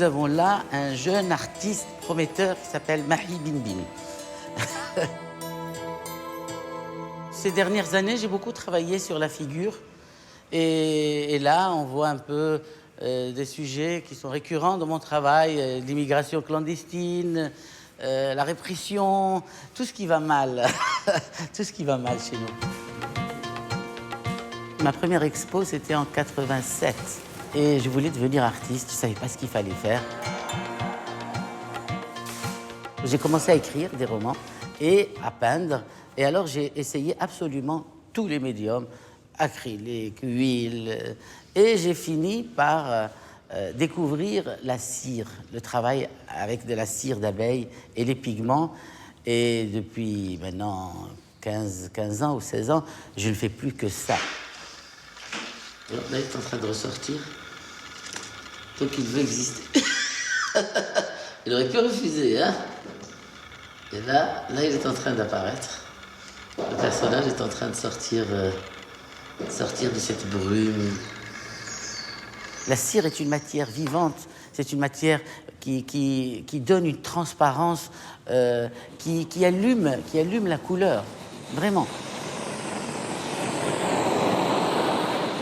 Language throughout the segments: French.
nous avons là un jeune artiste prometteur qui s'appelle Mahi Binbin. Ces dernières années, j'ai beaucoup travaillé sur la figure. Et là, on voit un peu des sujets qui sont récurrents dans mon travail, l'immigration clandestine, la répression, tout ce qui va mal, tout ce qui va mal chez nous. Ma première expo, c'était en 87. Et je voulais devenir artiste, je ne savais pas ce qu'il fallait faire. J'ai commencé à écrire des romans et à peindre. Et alors, j'ai essayé absolument tous les médiums, acrylique, huile. Et j'ai fini par découvrir la cire, le travail avec de la cire d'abeille et les pigments. Et depuis maintenant 15 ans ou 16 ans, je ne fais plus que ça. Alors là, il est en train de ressortir. Donc il veut exister. Il aurait pu refuser, hein? Et là, il est en train d'apparaître. Le personnage est en train de sortir de cette brume. La cire est une matière vivante. C'est une matière qui donne une transparence, qui allume la couleur. Vraiment.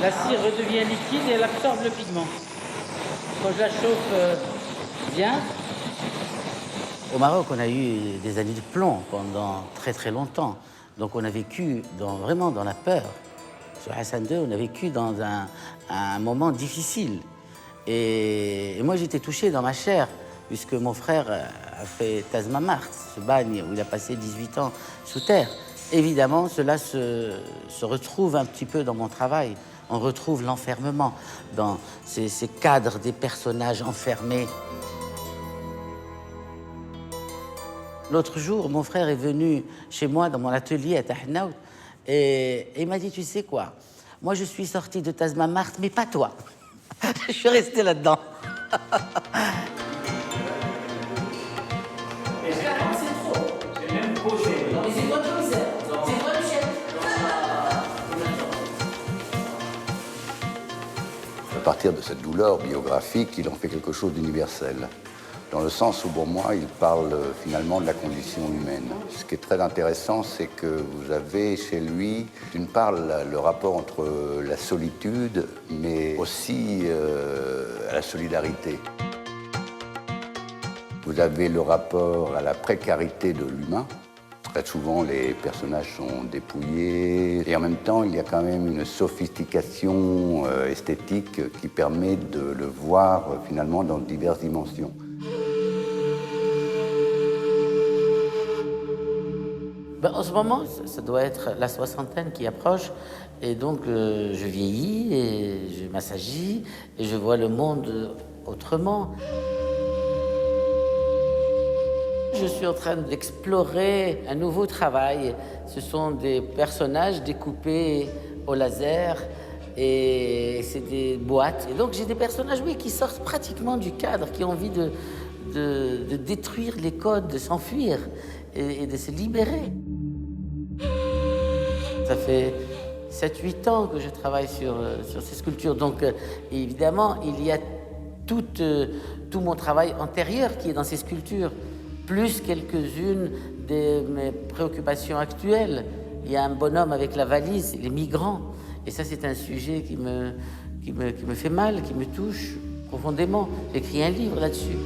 La cire redevient liquide et elle absorbe le pigment. Quand je la chauffe bien. Au Maroc, on a eu des années de plomb pendant très très longtemps. Donc on a vécu vraiment dans la peur. Sur Hassan II, on a vécu dans un moment difficile. Et moi, j'étais touché dans ma chair, puisque mon frère a fait Tazmamart, ce bagne où il a passé 18 ans sous terre. Évidemment, cela se retrouve un petit peu dans mon travail. On retrouve l'enfermement dans ces cadres des personnages enfermés. L'autre jour, mon frère est venu chez moi dans mon atelier à Tahnaout et il m'a dit, tu sais quoi, moi je suis sorti de Tazmamart, mais pas toi. Je suis resté là-dedans. Mais c'est trop. C'est même trop cher. Non mais c'est toi le misère. C'est toi le chef. À partir de cette douleur biographique, il en fait quelque chose d'universel. Dans le sens où, pour moi, il parle finalement de la condition humaine. Ce qui est très intéressant, c'est que vous avez chez lui, d'une part, le rapport entre la solitude, mais aussi la solidarité. Vous avez le rapport à la précarité de l'humain. Très souvent, les personnages sont dépouillés. Et en même temps, il y a quand même une sophistication esthétique qui permet de le voir finalement dans diverses dimensions. Ben, en ce moment, ça doit être la soixantaine qui approche. Et donc, je vieillis et je m'assagis et je vois le monde autrement. Je suis en train d'explorer un nouveau travail. Ce sont des personnages découpés au laser et c'est des boîtes. Et donc, j'ai des personnages, oui, qui sortent pratiquement du cadre, qui ont envie de détruire les codes, de s'enfuir et de se libérer. Ça fait 7-8 ans que je travaille sur ces sculptures. Donc, évidemment, il y a tout mon travail antérieur qui est dans ces sculptures, plus quelques-unes de mes préoccupations actuelles. Il y a un bonhomme avec la valise, les migrants. Et ça, c'est un sujet qui me fait mal, qui me touche profondément. J'ai écrit un livre là-dessus.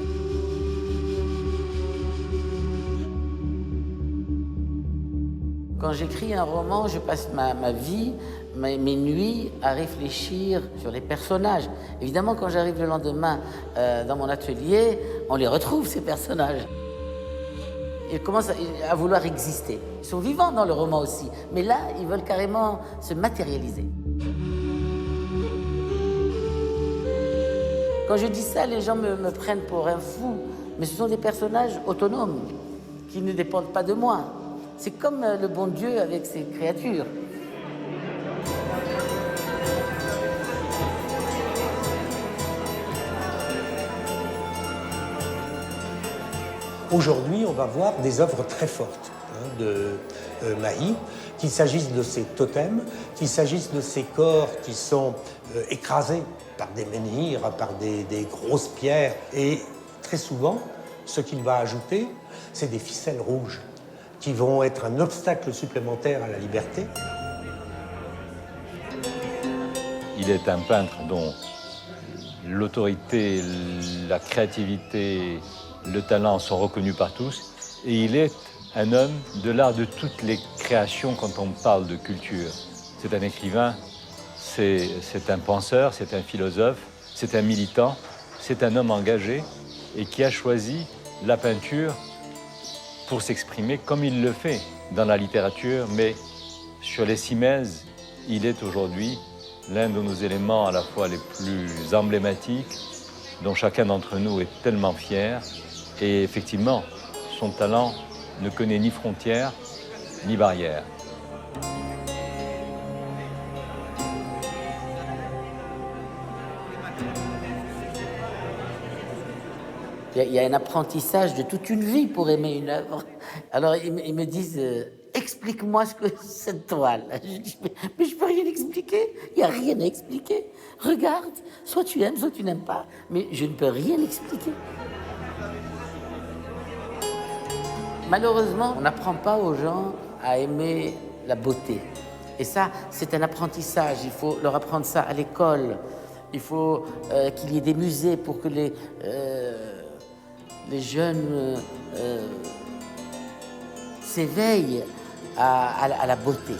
Quand j'écris un roman, je passe ma vie, mes nuits à réfléchir sur les personnages. Évidemment, quand j'arrive le lendemain dans mon atelier, on les retrouve, ces personnages. Ils commencent à vouloir exister. Ils sont vivants dans le roman aussi, mais là, ils veulent carrément se matérialiser. Quand je dis ça, les gens me prennent pour un fou, mais ce sont des personnages autonomes qui ne dépendent pas de moi. C'est comme le bon Dieu avec ses créatures. Aujourd'hui, on va voir des œuvres très fortes de Mahi, qu'il s'agisse de ces totems, qu'il s'agisse de ces corps qui sont écrasés par des menhirs, par des grosses pierres. Et très souvent, ce qu'il va ajouter, c'est des ficelles rouges qui vont être un obstacle supplémentaire à la liberté. Il est un peintre dont l'autorité, la créativité, le talent sont reconnus par tous. Et il est un homme de l'art de toutes les créations quand on parle de culture. C'est un écrivain, c'est un penseur, c'est un philosophe, c'est un militant, c'est un homme engagé et qui a choisi la peinture pour s'exprimer comme il le fait dans la littérature, mais sur les cimaises, il est aujourd'hui l'un de nos éléments à la fois les plus emblématiques, dont chacun d'entre nous est tellement fier. Et effectivement, son talent ne connaît ni frontières, ni barrières. Il y a un apprentissage de toute une vie pour aimer une œuvre. Alors, ils me disent, explique-moi ce que c'est cette toile. Je dis, mais je peux rien expliquer. Il n'y a rien à expliquer. Regarde, soit tu aimes, soit tu n'aimes pas. Mais je ne peux rien expliquer. Malheureusement, on n'apprend pas aux gens à aimer la beauté. Et ça, c'est un apprentissage. Il faut leur apprendre ça à l'école. Il faut qu'il y ait des musées pour que les jeunes s'éveillent à la beauté.